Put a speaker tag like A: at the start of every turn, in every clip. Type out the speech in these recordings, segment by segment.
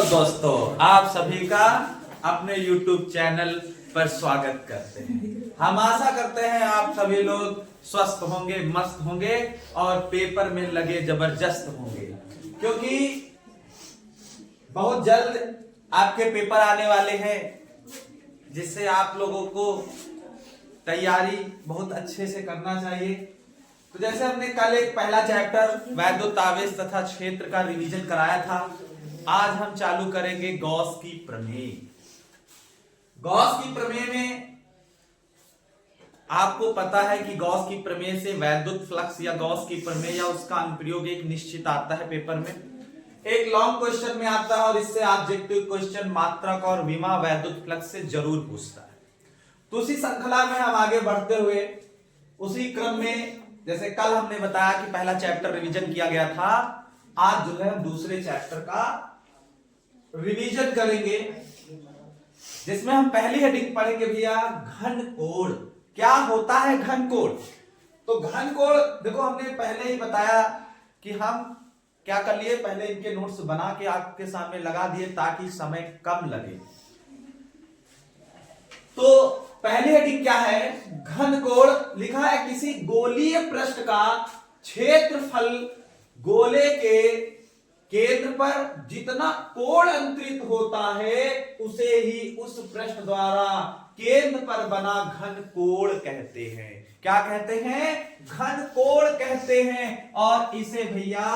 A: दोस्तों, आप सभी का अपने YouTube चैनल पर स्वागत करते हैं। हम आशा करते हैं आप सभी लोग स्वस्थ होंगे, मस्त होंगे और पेपर में लगे जबरदस्त होंगे, क्योंकि बहुत जल्द आपके पेपर आने वाले हैं, जिससे आप लोगों को तैयारी बहुत अच्छे से करना चाहिए। तो जैसे हमने कल एक पहला चैप्टर वैद्युत आवेश तथा क्षेत्र का रिवीजन कराया था, आज हम चालू करेंगे गॉस की प्रमेय। गॉस की प्रमेय में आपको पता है कि गॉस की प्रमेय से वैद्युत फ्लक्स या गॉस की प्रमेय या उसका अनुप्रयोग एक निश्चित आता है पेपर में, एक लॉन्ग क्वेश्चन में आता है और इससे ऑब्जेक्टिव क्वेश्चन मात्रक और विमा वैद्युत फ्लक्स से जरूर पूछता है। तो उसी श्रृंखला में हम आगे बढ़ते हुए उसी क्रम में, जैसे कल हमने बताया कि पहला चैप्टर रिवीजन किया गया था, आज जो है हम दूसरे चैप्टर का रिवीजन करेंगे, जिसमें हम पहली हेडिंग पढ़ेंगे भैया घन कोण। क्या होता है घन कोण? तो घन कोण देखो, हमने पहले ही बताया कि हम क्या कर लिए, पहले इनके नोट्स बना के आपके सामने लगा दिए ताकि समय कम लगे। तो पहली हेडिंग क्या है? घन कोण। लिखा है किसी गोलीय पृष्ठ का क्षेत्रफल गोले के केंद्र पर जितना कोण अंतरित होता है उसे ही उस पृष्ठ द्वारा केंद्र पर बना घन कोण कहते हैं। क्या कहते हैं? घन कोण कहते हैं। और इसे भैया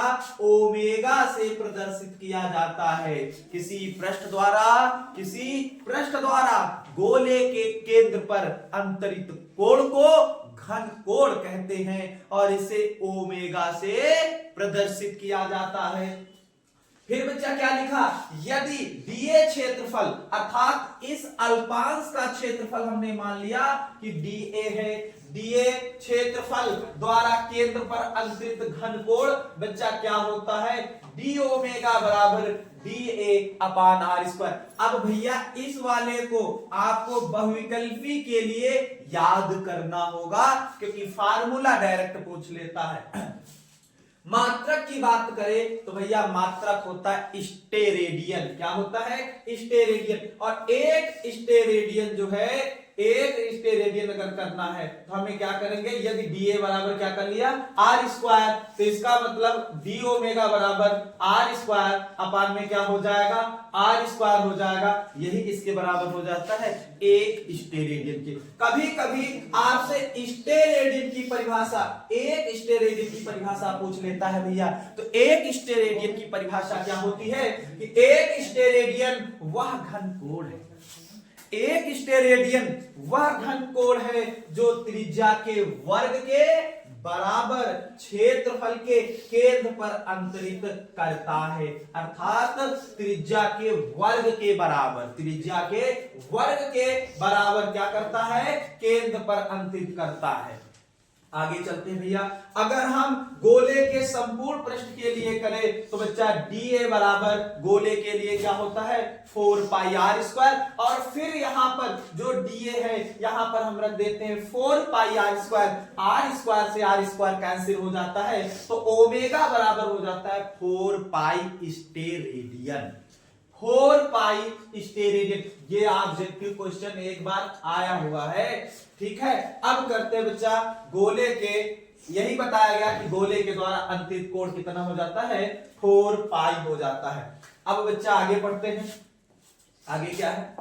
A: ओमेगा से प्रदर्शित किया जाता है। किसी पृष्ठ द्वारा गोले के केंद्र पर अंतरित कोण को घन कोण कहते हैं और इसे ओमेगा से प्रदर्शित किया जाता है। फिर बच्चा क्या लिखा? यदि डीए क्षेत्रफल अर्थात इस अल्पांश का क्षेत्रफल हमने मान लिया कि डीए है, डीए क्षेत्रफल द्वारा केंद्र पर अंतरित घन कोण बच्चा क्या होता है? डी ओमेगा बराबर डीए अपान आर स्क्वायर। अब भैया इस वाले को आपको बहुविकल्पी के लिए याद करना होगा, क्योंकि फार्मूला डायरेक्ट पूछ लेता है। मात्रक की बात करें तो भैया मात्रक होता है स्टेरेडियन। क्या होता है? स्टेरेडियन। और एक स्टेरेडियन जो है, एक स्टेरेडियन अगर करना है तो हमें क्या करेंगे? यदि डीए बराबर क्या कर लिया? आर स्क्वायर, तो इसका मतलब डी ओमेगा बराबर आर स्क्वायर अपान में क्या हो जाएगा? आर स्क्वायर हो जाएगा। यही किसके बराबर हो जाता है? एक स्टेरेडियन के। कभी कभी आपसे स्टेरेडियन की परिभाषा, एक स्टेरेडियन की परिभाषा पूछ लेता है भैया। तो एक स्टेरेडियन की परिभाषा क्या होती है कि एक स्टेरेडियन वह घन कोण है, एक स्टेरेडियन वह घन कोण है जो त्रिज्या के वर्ग के बराबर क्षेत्रफल के केंद्र पर अंतरित करता है। अर्थात त्रिज्या के वर्ग के बराबर, त्रिज्या के वर्ग के बराबर क्या करता है? केंद्र पर अंतरित करता है। आगे चलते हैं भैया। अगर हम गोले के संपूर्ण पृष्ठ के लिए करें तो बच्चा डीए बराबर गोले के लिए क्या होता है? 4 पाई आर स्क्वायर। और फिर यहां पर जो डीए है यहां पर हम रख देते हैं 4 पाई आर स्क्वायर। आर स्क्वायर से आर स्क्वायर कैंसिल हो जाता है, तो ओमेगा बराबर हो जाता है 4 पाई स्टेरेडियन। 4 पाई स्टेरेडियन। ये ऑब्जेक्टिव क्वेश्चन एक बार आया हुआ है, ठीक है। अब करते हैं बच्चा गोले के, यही बताया गया कि गोले के द्वारा अंतरित कोण कितना हो जाता है? 4 पाई हो जाता है। अब बच्चा आगे पढ़ते हैं। आगे क्या है?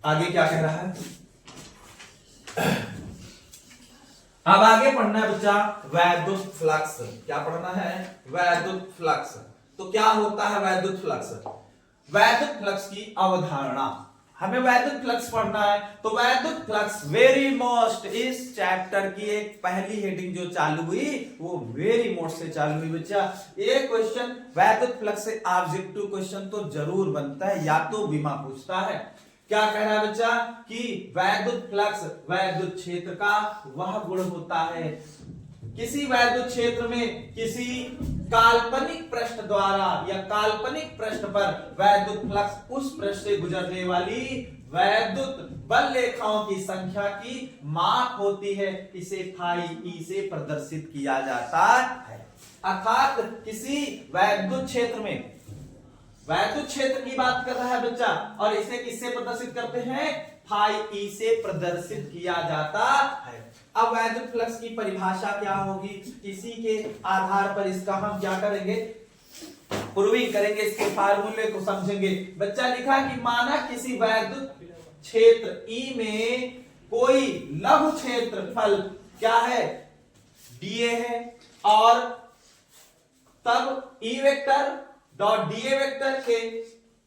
A: आगे क्या कह रहा है? अब आगे पढ़ना है बच्चा वैद्युत फ्लक्स। क्या पढ़ना है? वैद्युत फ्लक्स। तो क्या होता है वैद्युत फ्लक्स? वैद्युत फ्लक्स की अवधारणा, हमें वैद्युत फ्लक्स पढ़ना है। तो वैद्युत फ्लक्स वेरी मोस्ट, इस चैप्टर की एक पहली हेडिंग जो चालू हुई वो वेरी मोस्ट से चालू हुई बच्चा। एक क्वेश्चन वैद्युत फ्लक्स से ऑब्जेक्टिव क्वेश्चन तो जरूर बनता है, या तो विमा पूछता है। क्या कह रहा है बच्चा कि वैद्युत फ्लक्स वैद्युत क्षेत्र का वह गुण होता है, किसी वैद्युत क्षेत्र में किसी काल्पनिक पृष्ठ द्वारा या काल्पनिक पृष्ठ पर वैद्युत फ्लक्स उस पृष्ठ से गुजरने वाली वैद्युत बल रेखाओं की संख्या की माप होती है, इसे फाई ई से प्रदर्शित किया जाता है। अर्थात किसी वैद्युत क्षेत्र में, वैद्युत क्षेत्र की बात कर रहा है बच्चा, और इसे किससे प्रदर्शित करते हैं, फाई ई से प्रदर्शित किया जाता है। अब वैद्युत फ्लक्स की परिभाषा क्या होगी, इसी के आधार पर इसका हम क्या करेंगे, प्रूविंग करेंगे, इसके फार्मूले को समझेंगे। बच्चा लिखा कि माना किसी वैद्युत क्षेत्र ई में कोई लघु क्षेत्रफल क्या है, डीए है, और तब ई वेक्टर डॉट डीए वेक्टर के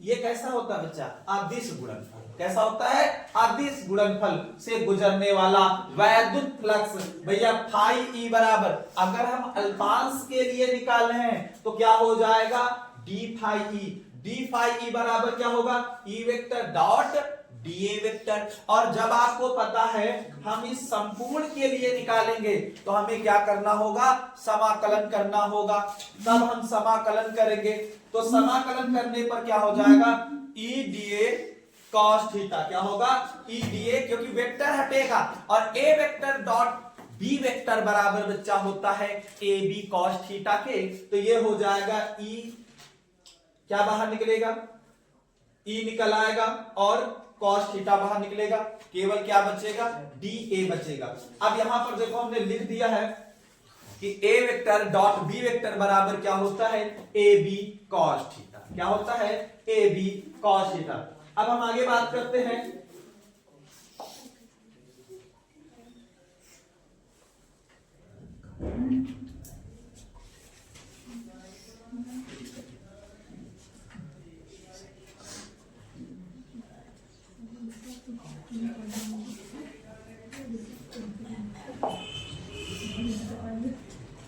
A: ये कैसा होता है बच्चा, अदिश गुणनफल। कैसा होता है, अदिश गुणनफल से गुजरने वाला वैद्युत फ्लक्स। भैया फाई ई बराबर, अगर हम अल्पांश के लिए निकाल रहे हैं तो क्या हो जाएगा, D phi E. D phi E बराबर क्या होगा, E vector dot DA vector. और जब आपको पता है हम इस संपूर्ण के लिए निकालेंगे तो हमें क्या करना होगा, समाकलन करना होगा। तब हम समाकलन करेंगे तो समाकलन करने पर क्या हो जाएगा, ई डीए कॉस थीटा। क्या होगा, ई डीए, क्योंकि वेक्टर हटेगा, और ए वेक्टर डॉट बी वेक्टर बराबर बच्चा होता है ए बी कॉस थीटा के। तो ये हो जाएगा ई, क्या बाहर निकलेगा, ई निकल आएगा, और कॉस थीटा बाहर निकलेगा, केवल क्या बचेगा, डी ए बचेगा। अब यहां पर देखो हमने लिख दिया है कि ए वेक्टर डॉट बी वेक्टर बराबर क्या होता है, ए बी कॉस थीटा। क्या होता है, ए बी कॉस थीटा। अब हम आगे बात करते हैं,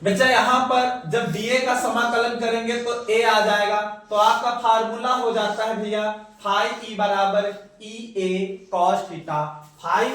A: बच्चा यहां पर जब डीए का समाकलन करेंगे तो ए आ जाएगा, तो आपका फार्मूला हो जाता है भैया फाई ई बराबर ई ए कॉस थीटा। फाई ई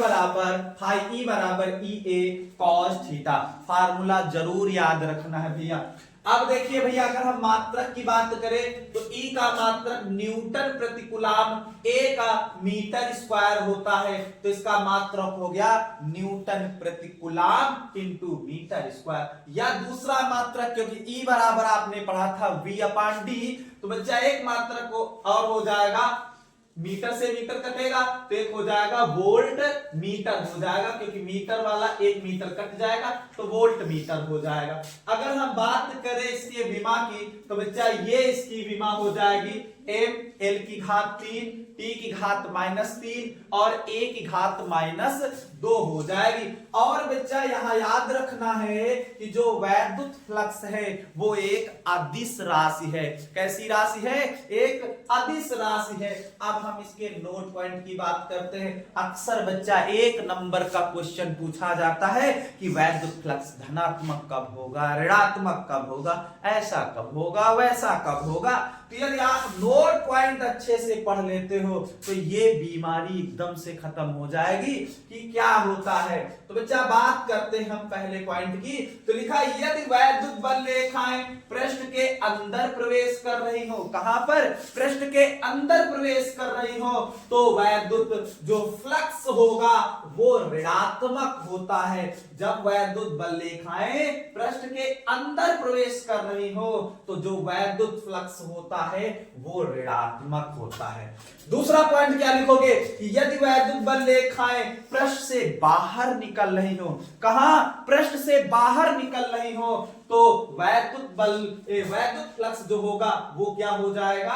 A: बराबर ई ए कॉस थीटा। फार्मूला जरूर याद रखना है भैया। अब देखिए भैया, अगर हम मात्रक की बात करें तो ई का मात्रक न्यूटन प्रति कूलम, ए का मीटर स्क्वायर होता है, तो इसका मात्रक हो गया न्यूटन प्रति कूलम इंटू मीटर स्क्वायर। या दूसरा मात्रक, क्योंकि ई बराबर आपने पढ़ा था वी अपान डी, तो बच्चा एक मात्रक को और हो जाएगा, मीटर से मीटर कटेगा तो एक हो जाएगा वोल्ट मीटर हो जाएगा, क्योंकि मीटर वाला एक मीटर कट जाएगा तो वोल्ट मीटर हो जाएगा। अगर हम बात करें इसके विमा की तो बच्चा ये इसकी विमा हो जाएगी एम एल की घात 3 टी की घात -3 और ए की घात -2 हो जाएगी। और बच्चा यहाँ याद रखना है कि जो वैद्युत फ्लक्स है वो एक अदिश राशि है। कैसी राशि है, एक अदिश राशि है। अब हम इसके नोट पॉइंट की बात करते हैं। अक्सर बच्चा 1 नंबर का क्वेश्चन पूछा जाता है कि वैद्युत फ्लक्स धनात्मक कब होगा, ऋणात्मक कब होगा, ऐसा कब होगा, वैसा कब होगा। तो यदि आप नोट पॉइंट अच्छे से पढ़ लेते हो तो ये बीमारी एकदम से खत्म हो जाएगी कि क्या होता है। तो बच्चा बात करते हैं हम पहले पॉइंट की। तो लिखा यदि वैद्युत बल रेखाएं पृष्ठ के अंदर प्रवेश कर रही हो, कहां पर, पृष्ठ के अंदर प्रवेश कर रही हो, तो वैद्युत जो फ्लक्स होगा वो ऋणात्मक होता है। जब वैद्युत बल रेखाएं पृष्ठ के अंदर प्रवेश कर रही हो तो जो वैद्युत फ्लक्स होता है वो ऋणात्मक होता है। दूसरा पॉइंट क्या लिखोगे कि यदि वैद्युत बल रेखाएं पृष्ठ से बाहर निकल रही हो, कहां, पृष्ठ से बाहर निकल रही हो, तो वैद्युत फ्लक्स जो होगा वो क्या हो जाएगा,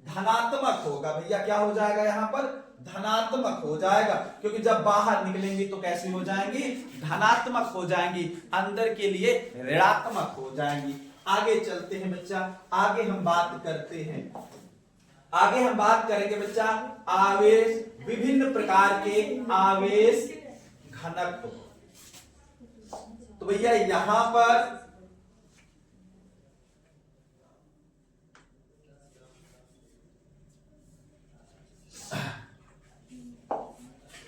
A: धनात्मक होगा। भैया क्या हो जाएगा, यहां पर धनात्मक हो जाएगा, क्योंकि जब बाहर निकलेंगी तो कैसी हो जाएंगी, धनात्मक हो जाएंगी, अंदर के लिए ऋणात्मक हो जाएंगी। आगे चलते हैं बच्चा, आगे हम बात करते हैं, आगे हम बात करेंगे बच्चा आवेश, विभिन्न प्रकार के आवेश घनत्व। तो भैया यहां पर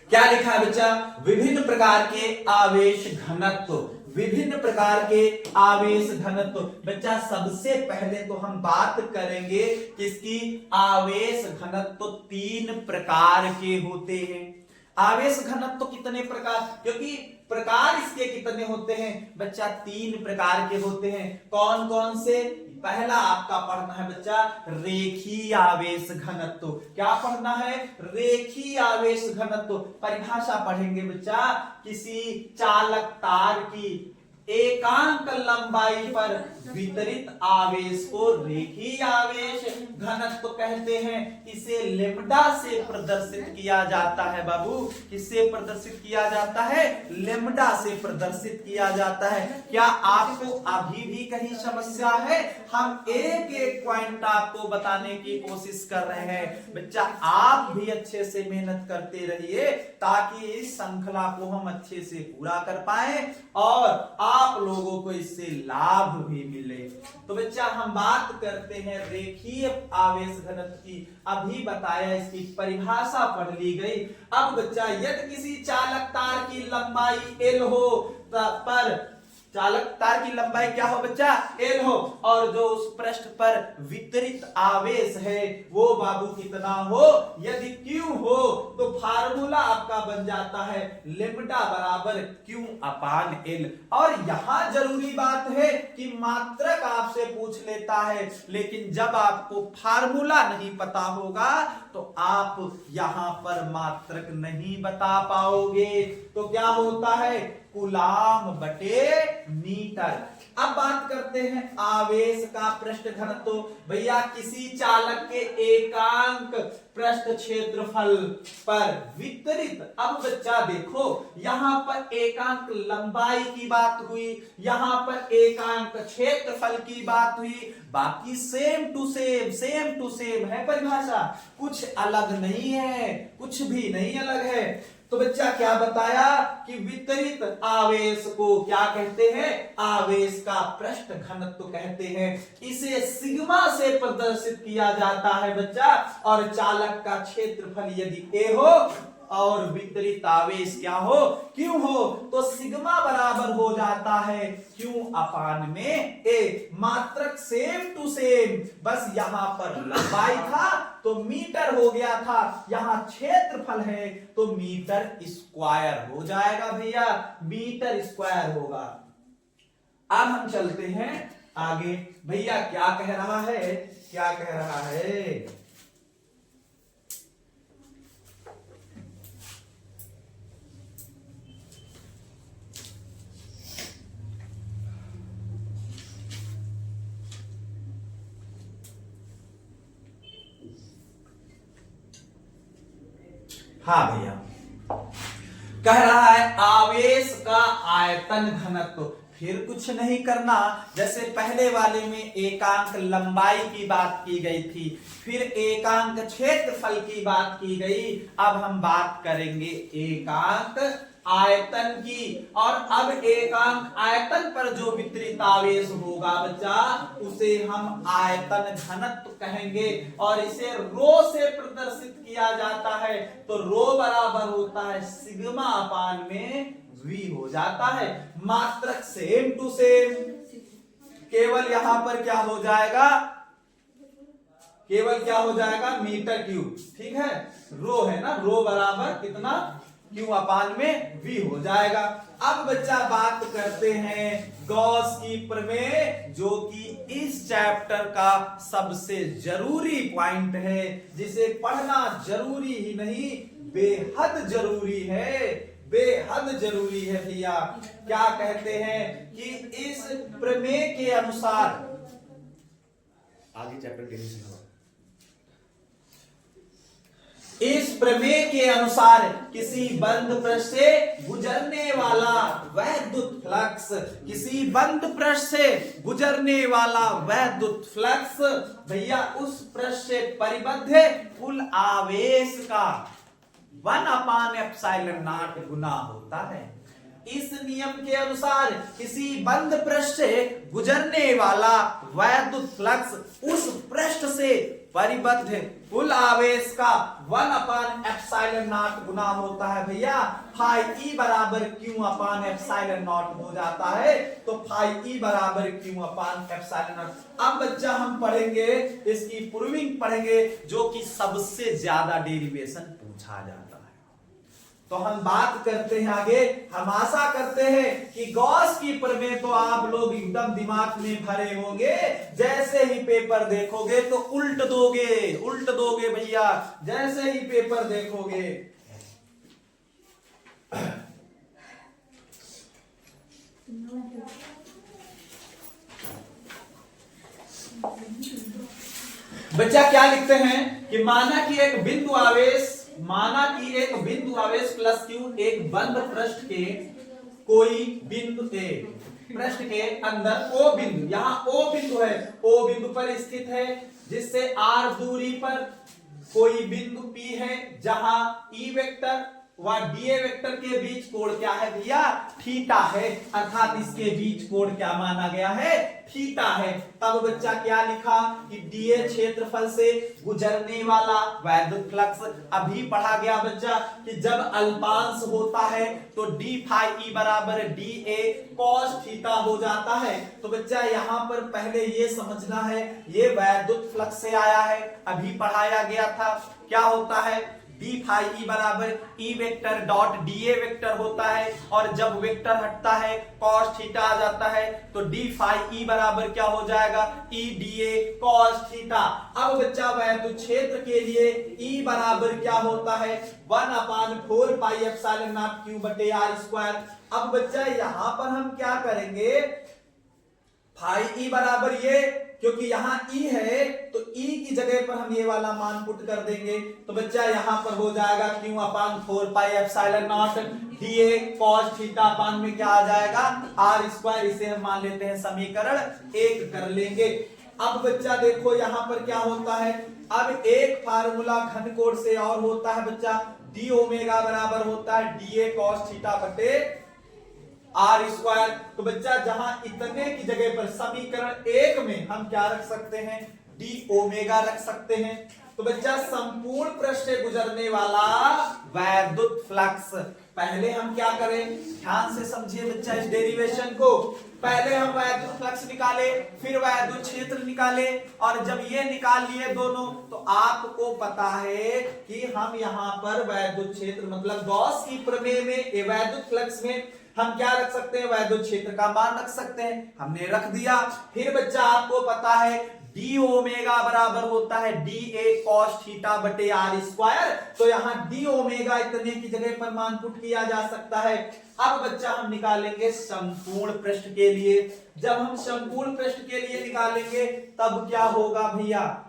A: क्या लिखा है बच्चा, विभिन्न प्रकार के आवेश घनत्व। विभिन्न प्रकार के आवेश घनत्व। बच्चा सबसे पहले तो हम बात करेंगे किसकी, आवेश घनत्व 3 प्रकार के होते हैं। आवेश घनत्व कितने प्रकार, क्योंकि प्रकार इसके कितने होते हैं बच्चा, 3 प्रकार के होते हैं। कौन कौन से, पहला आपका पढ़ना है बच्चा रेखीय आवेश घनत्व। क्या पढ़ना है, रेखीय आवेश घनत्व। परिभाषा पढ़ेंगे बच्चा, किसी चालक तार की एकांक लंबाई पर वितरित आवेश को रेखीय आवेश घनत्व कहते हैं। इसे लेम्डा से प्रदर्शित किया जाता है बाबू, किससे प्रदर्शित किया जाता है, लेम्डा से प्रदर्शित किया जाता है। क्या आपको अभी भी कहीं समस्या है, हम एक एक पॉइंट आपको बताने की कोशिश कर रहे हैं। बच्चा आप भी अच्छे से मेहनत करते रहिए ताकि इस श्रृंखला को हम अच्छे से पूरा कर पाए और आप लोगों को इससे लाभ भी मिले। तो बच्चा हम बात करते हैं रेखीय आवेश घनत्व की। अभी बताया, इसकी परिभाषा पढ़ ली गई। अब बच्चा यदि किसी चालक तार की लंबाई L हो पर, चालक तार की लंबाई क्या हो बच्चा, L हो, और जो उस पृष्ठ पर वितरित आवेश है वो बाबू कितना हो, यदि Q हो तो फार्मूला आपका बन जाता है लेम्डा बराबर Q अपान L। और यहां जरूरी बात है कि मात्रक आपसे पूछ लेता है, लेकिन जब आपको फार्मूला नहीं पता होगा तो आप यहां पर मात्रक नहीं बता पाओगे। तो क्या होता है, कूलाम बटे मीटर। अब बात करते हैं आवेश का पृष्ठ घनत्व। भैया किसी चालक के एकांक पृष्ठ क्षेत्रफल पर वितरित, अब बच्चा देखो यहां पर एकांक लंबाई की बात हुई, यहां पर एकांक क्षेत्रफल की बात हुई, बाकी सेम टू सेम है परिभाषा, कुछ अलग नहीं है, कुछ भी नहीं अलग है। तो बच्चा क्या बताया कि वितरित आवेश को क्या कहते हैं, आवेश का पृष्ठ घनत्व कहते हैं। इसे सिग्मा से प्रदर्शित किया जाता है बच्चा, और चालक का क्षेत्रफल यदि A हो और वितरित आवेश क्या हो, Q हो, तो सिग्मा बराबर हो जाता है Q अपान में A। मात्रक सेम टू सेम, बस यहां पर लंबाई था तो मीटर हो गया था, यहां क्षेत्रफल है तो मीटर स्क्वायर हो जाएगा भैया, मीटर स्क्वायर होगा। अब हम चलते हैं आगे। भैया क्या कह रहा है, क्या कह रहा है, हाँ भैया कह रहा है आवेश का आयतन घनत्व। फिर कुछ नहीं करना, जैसे पहले वाले में एकांक लंबाई की बात की गई थी, फिर एकांक क्षेत्रफल की बात की गई, अब हम बात करेंगे एकांक आयतन की। और अब एकांक आयतन पर जो वितरित आवेश होगा बच्चा उसे हम आयतन घनत्व कहेंगे, और इसे रो से प्रदर्शित किया जाता है। तो रो बराबर होता है सिग्मा अपान में V हो जाता है। मात्रक सेम टू सेम, केवल यहां पर क्या हो जाएगा, केवल क्या हो जाएगा मीटर क्यूब, ठीक है, रो है ना, रो बराबर कितना Q अपान में V हो जाएगा। अब बच्चा बात करते हैं गॉस की प्रमेय, जो कि इस चैप्टर का सबसे जरूरी पॉइंट है, जिसे पढ़ना जरूरी ही नहीं बेहद जरूरी है, बेहद जरूरी है भैया। क्या कहते हैं कि इस प्रमेय के अनुसार, आगे चैप्टर इस प्रमेय के अनुसार किसी बंद पृष्ठ से गुजरने वाला वैद्युत फ्लक्स, किसी बंद पृष्ठ से गुजरने वाला वैद्युत फ्लक्स भैया उस पृष्ठ से परिबद्ध कुल आवेश का 1/ε0 गुना होता है। इस नियम के अनुसार किसी बंद पृष्ठ से गुजरने वाला वैद्युत फ्लक्स उस पृष्ठ से परिबद्ध कुल आवेश का 1/ε0 गुना होता है भैया। फाई ई बराबर Q/ε0 हो जाता है, तो फाई ई बराबर Q/ε0। अब बच्चा हम पढ़ेंगे इसकी प्रूविंग पढ़ेंगे, जो कि सबसे ज्यादा डेरिवेशन पूछा जाता है। तो हम बात करते हैं आगे। हम आशा करते हैं कि गॉस की प्रमेय तो आप लोग एकदम दिमाग में भरे होंगे। जैसे ही पेपर देखोगे तो उल्ट दोगे भैया, जैसे ही पेपर देखोगे। बच्चा क्या लिखते हैं कि माना कि एक बिंदु आवेश प्लस Q एक बंद पृष्ठ के कोई बिंदु पृष्ठ के अंदर O बिंदु, यहां O बिंदु है, O बिंदु पर स्थित है, जिससे R दूरी पर कोई बिंदु P है, जहां E वेक्टर व DA वेक्टर के बीच कोण क्या है भैया? थीटा है। अर्थात इसके बीच कोण क्या माना गया है? थीटा है। तब बच्चा क्या लिखा कि DA क्षेत्रफल से गुजरने वाला वैद्युत फ्लक्स। अभी पढ़ा गया बच्चा कि जब अल्पांश होता है तो d फाई ई बराबर DA cos थीटा हो जाता है। तो बच्चा यहां पर पहले ये समझना है, ये वैद्युत फ्लक्स से आया है, अभी पढ़ाया गया था। क्या होता है? d फाई ई बराबर E vector dot DA vector होता है, और जब वेक्टर हटता है cos थीटा आ जाता है, तो d फाई ई बराबर क्या हो जाएगा? E DA cos theta. अब बच्चा वैद्युत क्षेत्र के लिए E बराबर क्या होता है? 1/4 पाई एप्सिलॉन नॉट Q बटे R स्क्वायर। अब बच्चा यहां पर हम क्या करेंगे? फाई ई बराबर ये, क्योंकि यहाँ E है तो E की जगह पर हम ये वाला मान पुट कर देंगे। तो बच्चा यहाँ पर हो जाएगा Q/4 pi epsilon not DA cos theta upon में क्या आ जाएगा? R square. इसे हम मान लेते हैं समीकरण 1 कर लेंगे। अब बच्चा देखो यहाँ पर क्या होता है। अब एक फार्मूला घन कोण से और होता है बच्चा, d ओमेगा बराबर होता है DA cos थीटा बटे R स्क्वायर। तो बच्चा जहां इतने की जगह पर समीकरण 1 में हम क्या रख सकते हैं? d ओमेगा रख सकते हैं। तो बच्चा संपूर्ण पृष्ठ से गुजरने वाला वैद्युत फ्लक्स, पहले हम क्या करें? ध्यान से समझिए बच्चा इस डेरिवेशन को। पहले हम वैद्युत फ्लक्स निकाले, फिर वैद्युत क्षेत्र निकाले, और जब ये निकाल लिए दोनों, तो आपको पता है कि हम यहाँ पर वैद्युत क्षेत्र मतलब गॉस की प्रमेय में वैद्युत फ्लक्स में हम क्या रख सकते हैं? वैद्युत क्षेत्र का मान रख सकते हैं। हमने रख दिया। फिर बच्चा आपको पता है d ओमेगा बराबर होता है DA cos थीटा बटे R स्क्वायर। तो यहाँ d ओमेगा इतने की जगह पर मान पुट किया जा सकता है। अब बच्चा हम निकालेंगे संपूर्ण पृष्ठ के लिए। जब हम संपूर्ण पृष्ठ के लिए निकालेंगे तब क्या होगा भैया?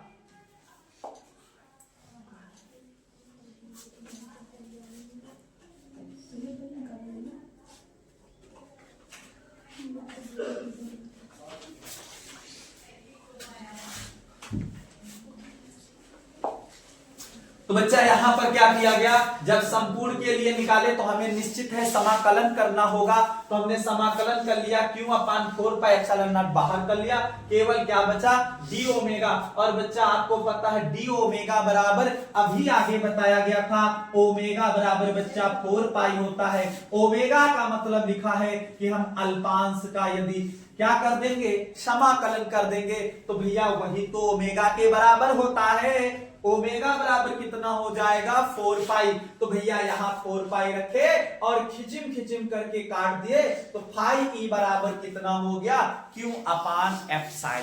A: तो बच्चा यहां पर क्या किया गया? जब संपूर्ण के लिए निकाले तो हमें निश्चित है समाकलन करना होगा। तो हमने समाकलन कर लिया, Q/4 पाई एप्सिलॉन नॉट बाहर कर लिया, केवल क्या बचा? d omega. और बच्चा आपको पता है d ओमेगा बराबर अभी आगे बताया गया था, ओमेगा बराबर बच्चा 4 पाई होता है। ओमेगा का मतलब लिखा है कि हम अल्पांश का यदि क्या कर देंगे? समाकलन कर देंगे, तो भैया वही तो ओमेगा के बराबर होता है। ओमेगा बराबर कितना हो जाएगा? 4 पाई। तो भैया यहाँ 4 पाई रखे और खिचिम करके काट दिए, तो फाई ई बराबर कितना हो गया? Q/ε0।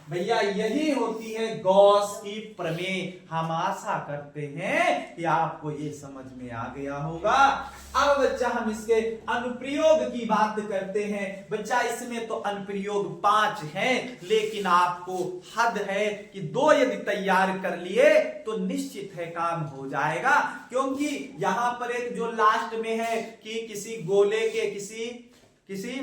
A: भैया यही होती है गॉस की प्रमेय। हम आशा करते हैं कि आपको ये समझ में आ गया होगा। अब बच्चा हम इसके अनुप्रयोग की बात करते हैं। बच्चा इसमें तो अनुप्रयोग 5 हैं, लेकिन आपको हद है कि 2 यदि तैयार कर लिए तो निश्चित है काम हो जाएगा। क्योंकि यहां पर एक जो लास्ट में है कि किसी गोले के किसी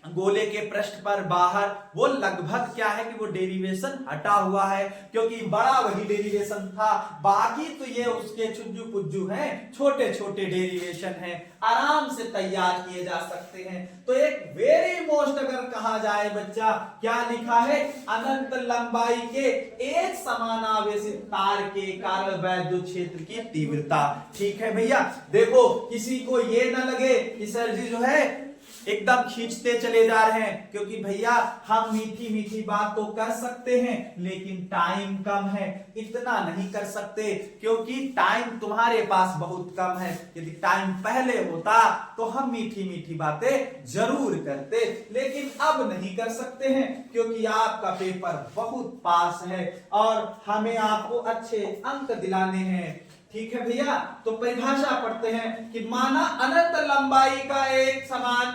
A: गोले के पृष्ठ पर बाहर, वो लगभग क्या है कि वो डेरिवेशन हटा हुआ है, क्योंकि बड़ा वही डेरिवेशन था, बाकी तो ये उसके छुज्जू पुज्जू हैं, छोटे छोटे डेरिवेशन हैं, आराम से तैयार किए जा सकते हैं। तो एक वेरी मोस्ट अगर कहा जाए बच्चा, क्या लिखा है, अनंत लंबाई के एक समानावेशित तार के कारण वैद्युत क्षेत्र की तीव्रता। ठीक है भैया, देखो किसी को ये ना लगे कि सर जी जो है एकदम खींचते चले जा रहे हैं, क्योंकि भैया हम मीठी मीठी बात तो कर सकते हैं लेकिन टाइम कम है, इतना नहीं कर सकते, क्योंकि टाइम तुम्हारे पास बहुत कम है। यदि टाइम पहले होता तो हम मीठी मीठी बातें जरूर करते, लेकिन अब नहीं कर सकते हैं, क्योंकि आपका पेपर बहुत पास है और हमें आपको अच्छे अंक दिलाने हैं। ठीक है भैया, तो परिभाषा पढ़ते हैं कि माना अनंत लंबाई का एक समान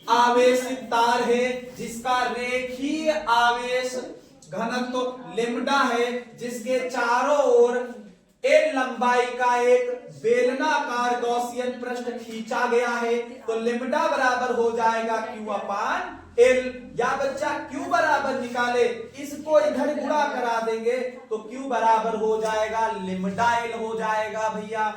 A: आवेशित तार है जिसका रेखीय आवेश घनत्व लेम्डा है, जिसके चारों ओर एल लंबाई का एक बेलनाकार गॉसियन पृष्ठ खींचा गया है, तो लेम्डा बराबर हो जाएगा क्यू अपान एल, या बच्चा क्यू बराबर निकाले, इसको इधर गुणा करा देंगे तो क्यू बराबर हो जाएगा लेम्डा एल हो जाएगा भैया।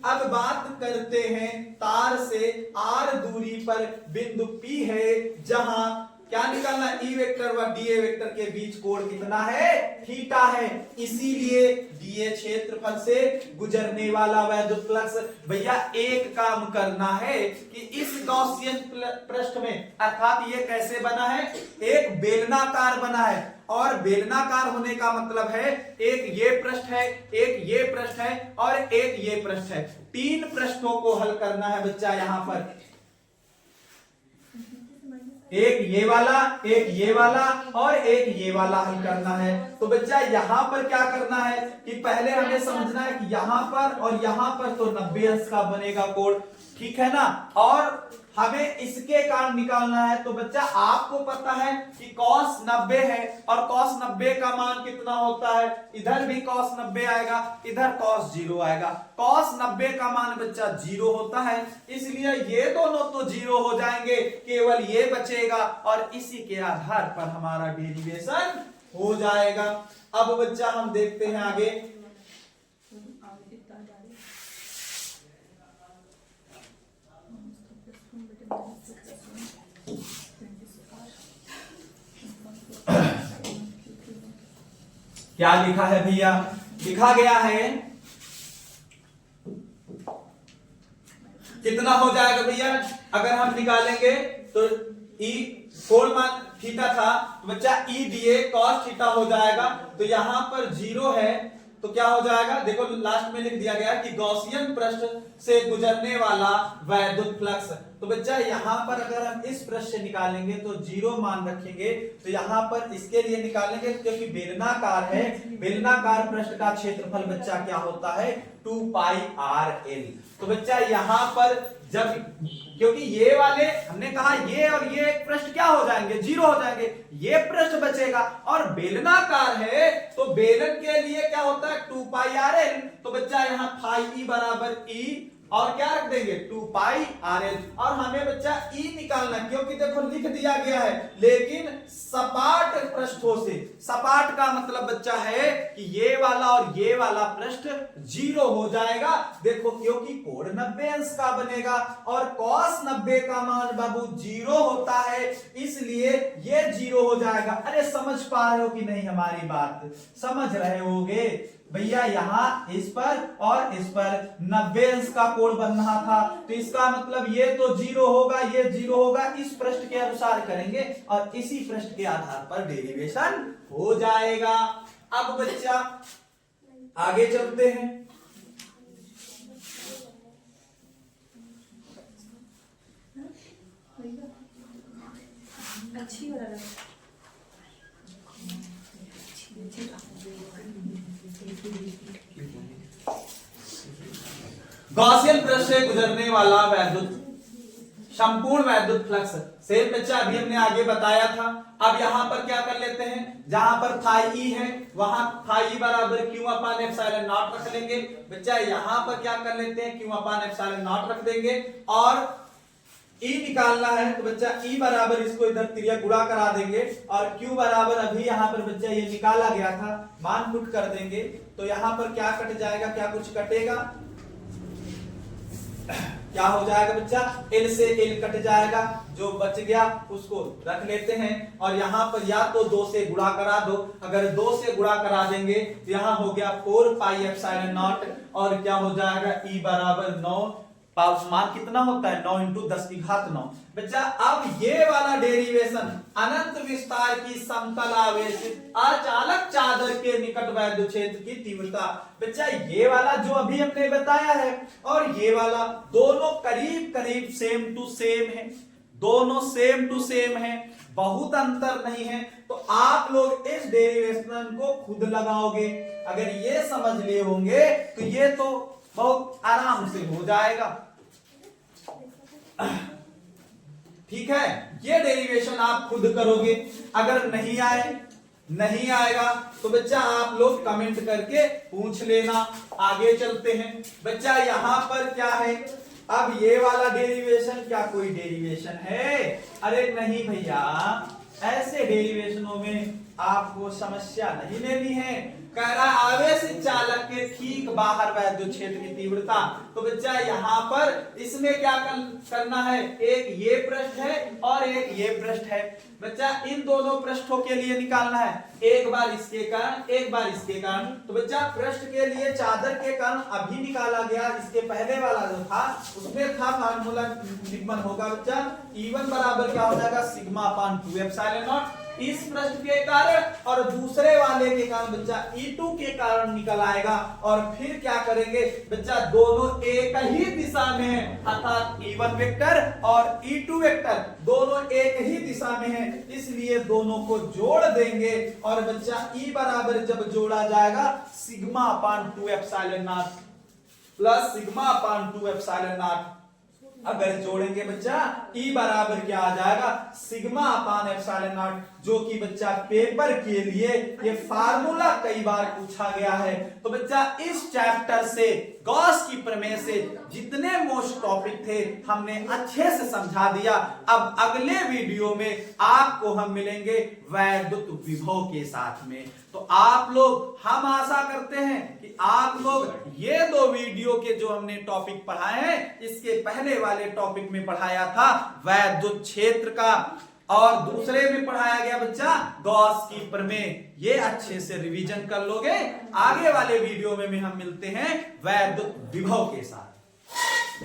A: अब बात करते हैं तार से आर दूरी पर बिंदु P है, जहां क्या निकालना, ई वेक्टर व डीए वेक्टर के बीच कोण कितना है, थीटा है, इसीलिए डीए क्षेत्रफल से गुजरने वाला वैद्युत फ्लक्स। भैया एक काम करना है कि इस गॉसियन पृष्ठ में, अर्थात ये कैसे बना है, एक बेलनाकार बना है, और बेलनाकार होने का मतलब है एक ये पृष्ठ है, एक ये पृष्ठ है और एक ये पृष्ठ है, तीन पृष्ठों को हल करना है बच्चा। यहां पर एक ये वाला, एक ये वाला और एक ये वाला हल करना है। तो बच्चा यहां पर क्या करना है कि पहले हमें समझना है कि यहां पर और यहां पर तो 90 अंश का बनेगा कोण, ठीक है ना, और हमें इसके कारण निकालना है। तो बच्चा आपको पता है कि cos 90 है और cos 90 का मान कितना होता है, इधर भी cos 90 आएगा, इधर cos 0 आएगा, cos 90 का मान बच्चा 0 होता है, इसलिए ये दोनों तो 0 हो जाएंगे, केवल ये बचेगा और इसी के आधार पर हमारा डेरिवेशन हो जाएगा। अब बच्चा हम देखते हैं आगे, क्या लिखा है भैया, लिखा गया है कितना हो जाएगा भैया, अगर हम निकालेंगे तो ई कोण मान थीटा था, तो बच्चा ई डीए कॉस थीटा हो जाएगा, तो यहां पर 0 है तो क्या हो जाएगा, देखो लास्ट में लिख दिया गया कि गॉसियन पृष्ठ से गुजरने वाला वैद्युत फ्लक्स। तो बच्चा यहां पर अगर हम इस पृष्ठ से निकालेंगे तो 0 मान रखेंगे, तो यहां पर इसके लिए निकालेंगे क्योंकि बेलनाकार है, बेलनाकार पृष्ठ का क्षेत्रफल बच्चा क्या होता है 2 पाई आर एल। तो बच्चा यहां पर जब, क्योंकि ये वाले हमने कहा ये और ये पृष्ठ क्या हो जाएंगे 0 हो जाएंगे, ये पृष्ठ बचेगा, और बेलनाकार है तो बेलन के लिए क्या होता है 2 पाई आर एल। तो बच्चा यहाँ फाई ई बराबर ई और क्या रख देंगे 2 पाई आर एल, और हमें बच्चा ई निकालना, क्योंकि देखो लिख दिया गया है, लेकिन सपाट पृष्ठों से, सपाट का मतलब बच्चा है कि ये वाला और ये वाला पृष्ठ 0 हो जाएगा, देखो क्योंकि कोण 90 अंश का बनेगा और cos 90 का मान बाबू 0 होता है, इसलिए ये 0 हो जाएगा। अरे समझ पा रहे हो कि नहीं, हमारी बात समझ रहे होगे भैया, यहां इस पर और इस पर 90 अंश का कोण बन रहा था, तो इसका मतलब ये तो 0 होगा, ये 0 होगा, इस पृष्ठ के अनुसार करेंगे और इसी पृष्ठ के आधार पर डेरिवेशन हो जाएगा। अब बच्चा आगे चलते हैं, अच्छी गॉसियन पृष्ठ से गुजरने वाला वैद्युत संपूर्ण वैद्युत फ्लक्स सेम बच्चा अभी हमने आगे बताया था। अब यहां पर क्या कर लेते हैं, जहां पर फाई ई है वहां फाई ई बराबर क्यू अपान एप्सिलॉन नॉट रख लेंगे बच्चा, यहां पर क्या कर लेते हैं क्यू अपान एप्सिलॉन नॉट रख देंगे, और ई निकालना है तो बच्चा ई बराबर इसको इधर त्रिज्या गुणा करा देंगे और क्यू बराबर अभी यहाँ पर बच्चा ये निकाला गया था मान पुट कर देंगे तो यहाँ पर क्या कट जाएगा, क्या कुछ कटेगा, क्या हो जाएगा बच्चा, L से L कट जाएगा, जो बच गया उसको रख लेते हैं और यहाँ पर या तो 2 से गुणा करा दो, अगर 2 से गुणा करा देंगे तो यहाँ हो गया 4 पाई एप्सिलॉन नॉट और क्या हो जाएगा E बराबर 9, मान कितना होता है 9 इंटू 10 की घात 9। बच्चा अब ये वाला डेरिवेशन अनंत विस्तार की समतलावेशित अचालक चादर के निकट वैद्युत क्षेत्र की तीव्रता, बच्चा ये वाला जो अभी हमने बताया है और ये वाला दोनों करीब करीब सेम टू सेम है, दोनों सेम टू सेम है, बहुत अंतर नहीं है। तो आप लोग इस डेरिवेशन को खुद लगाओगे, अगर ये समझ लिए होंगे तो ये तो बहुत आराम से हो जाएगा। ठीक है, ये डेरिवेशन आप खुद करोगे, अगर नहीं आएगा तो बच्चा आप लोग कमेंट करके पूछ लेना। आगे चलते हैं बच्चा, यहां पर क्या है, अब ये वाला डेरिवेशन क्या कोई डेरिवेशन है? अरे नहीं भैया, ऐसे डेरिवेशनों में आपको समस्या नहीं लेनी है। कह रहा आवेश चालक के ठीक बाहर वैद्युत क्षेत्र की तीव्रता, तो बच्चा यहाँ पर इसमें क्या करना है, एक ये पृष्ठ है और एक ये पृष्ठ है, बच्चा इन दोनों पृष्ठों के लिए निकालना है, एक बार इसके कारण एक बार इसके कारण। तो बच्चा पृष्ठ के लिए चादर के कारण अभी निकाला गया, इसके पहले वाला जो था उसमें था फार्मूला निम्न होगा बच्चा, E1 बराबर क्या हो जाएगा सिग्मा अपान 2 एप्सिलॉन नॉट इस पृष्ठ के कारण और दूसरे वाले के कारण बच्चा E2 के कारण निकल आएगा। और फिर क्या करेंगे बच्चा, दोनों एक ही दिशा में है, अर्थात E1 वेक्टर और E2 वेक्टर दोनों एक ही दिशा में है, इसलिए दोनों को जोड़ देंगे और बच्चा E बराबर जब जोड़ा जाएगा sigma upon 2 epsilon not plus sigma upon 2 epsilon not, अगर जोड़ेंगे बच्चा E बराबर क्या आ जाएगा सिग्मा अपान एप्सिलॉन नॉट, जो कि बच्चा पेपर के लिए ये फार्मूला कई बार पूछा गया है। तो बच्चा इस चैप्टर से गॉस की प्रमेय से जितने मोस्ट टॉपिक थे हमने अच्छे से समझा दिया। अब अगले वीडियो में आपको हम मिलेंगे वैद्युत विभव के साथ में। तो आप लोग, हम आशा करते हैं कि आप लोग ये 2 वीडियो के जो हमने टॉपिक पढ़ाए हैं, इसके पहले वाले टॉपिक में पढ़ाया था वैद्युत क्षेत्र का और दूसरे में पढ़ाया गया बच्चा गॉस की प्रमेय, ये अच्छे से रिवीजन कर लोगे। आगे वाले वीडियो में हम मिलते हैं वैद्युत विभव के साथ।